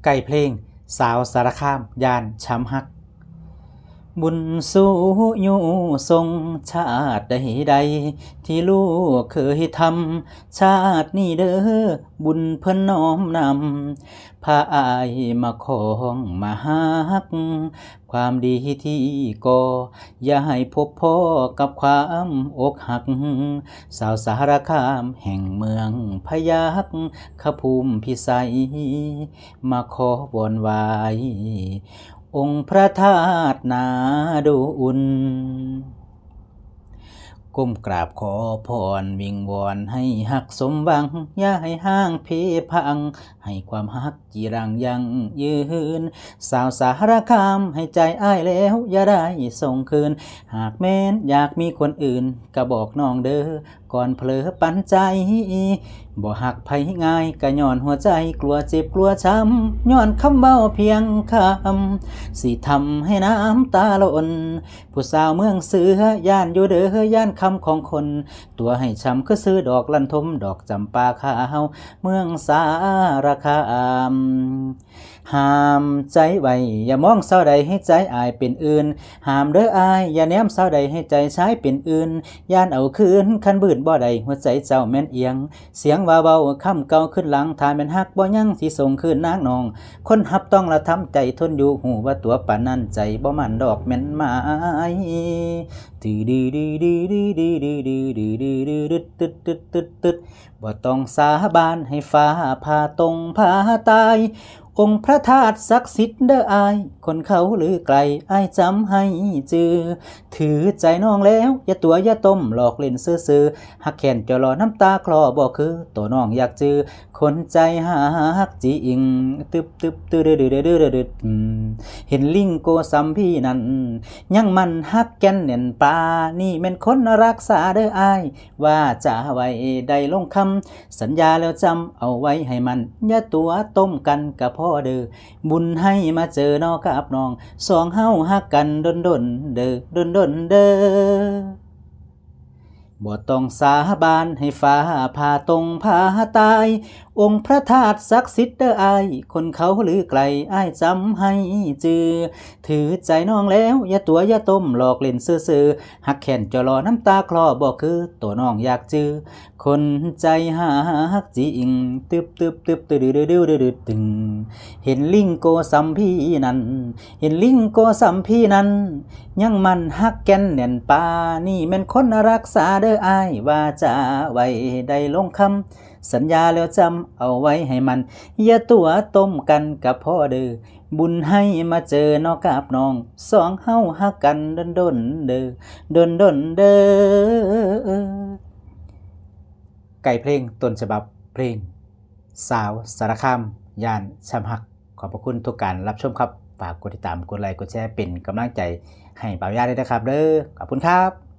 ไก่เพลงสาวสารคามยานช้ำฮักบุญสู้อยู่ทรงชาติใดๆที่ลูกเคยทำชาตินี้เด้อบุญเพิ่นน้อมนำพาอายมาของมาฮักความดีที่ก่ออย่าให้พบพ่อกับความอกหักสาวสารคามแห่งเมืองพยัคฆ์ขภูมิพิสัยมาขอวอนไหวองค์พระธาตุนาดูอุ่นก้มกราบขอพรวิงวอนให้หักสมหวังอย่าให้ห้างเพพังให้ความหักจีรังยังยืนสาวสารคามให้ใจอ้ายแล้วอย่าได้ส่งคืนหากแม้นอยากมีคนอื่นก็บอกน้องเด้อก่อนเผลอปันใจบ่หักไผง่ายก็ย้อนหัวใจกลัวเจ็บกลัวช้ำย้อนคำเบ้าเพียงคำสิทำให้น้ำตาหล่นผู้สาวเมืองเสือย่านอยู่เด้อย่านคำของคนตัวให้ช้ำคือซื้อดอกลันทมดอกจำปาขาวเมืองสารคามห้ามใจไว้อย่ามองสาวใดให้ใจอายเป็นอื่นห้ามเด้ออายอย่าแนมสาวใดให้ใจชายเป็นอื่นย่านเอาคืนคันบืนบ่ใดหัวใจเจ้าแม่นเอียงเสียงว่าเบาคำเก่าขึ้นหลังทายแม่นฮักบ่ยังสิส่งคืนนางนองคนหับต้องละทำใจทนอยู่หูว่าตัวปานนั้นใจบ่มันดอกแม่นไม้ดื้อดื้อดื้อดื้อดื้อดื้อดื้อดื้อดื้อดื้อดื้อตึ๊ดตึ๊ดตึ๊ดตึ๊ดบ่ต้องสาบานให้ฟ้าผ่าตรงผ่าตายองค์พระธาตุศักดิ์สิทธิ์เด้ออายคนเขาหรือไกลอายจำให้จือถือใจน้องแล้วอย่าตัวอย่าต้มหลอกเล่นซื่อๆหักแขนจะรอน้ำตาคลอบ่คือตัวน้องอยากจือคนใจหักจีอิงตึบตึบตึดดืดดืดดืดเห็นลิงโกสัมพี่นั่นยังมันฮักแก่นเน่นปานี่แม่นคนรักษาเด้ออายว่าจะไว้ได้ลงคำสัญญาแล้วจำเอาไว้ให้มันอย่าตัวต้มกันกับพ่อเด้อบุญให้มาเจอนอกับน้องสองเฮาฮักกันดนดนเด้อดนดนเด้อบ่ต้องสาบานให้ฟ้าผ่าตรงผ่าตายองค์พระธาตุศักดิ์สิทธิ์เด้ออายคนเขาหรือไกลอายจำให้จือถือใจน้องแล้วอย่าตัวอย่าต้มหลอกเล่นซื่อๆหักแขนจะรอน้ำตาคลอบ่คือตัวน้องอยากจือคนใจหักจริงตึบตึบตึบตึดดืดดืดดืดตึงเห็นลิงโกสัมพี่นั้นเห็นลิงโกสัมพี่นั้นยังมันฮักแก่นแน่นปานี่แม่นคนรักษาเด้ออายว่าจะไว้ได้ลงคำสัญญาแล้วจำเอาไว้ให้มันอย่าตัวต้มกันกับพ่อเด้อบุญให้มาเจอนอกกับน้องสองเฮาฮักกันดนดนเด้อดนดนเด้อไก่เพลงต้นฉบับเพลงสาวสารคามยานช้ำฮักขอบพระคุณทุกการรับชมครับฝากกดติดตามกดไลค์กดแชร์เป็นกำลังใจให้บ่าวย่าด้วยนะครับเด้อขอบคุณครับ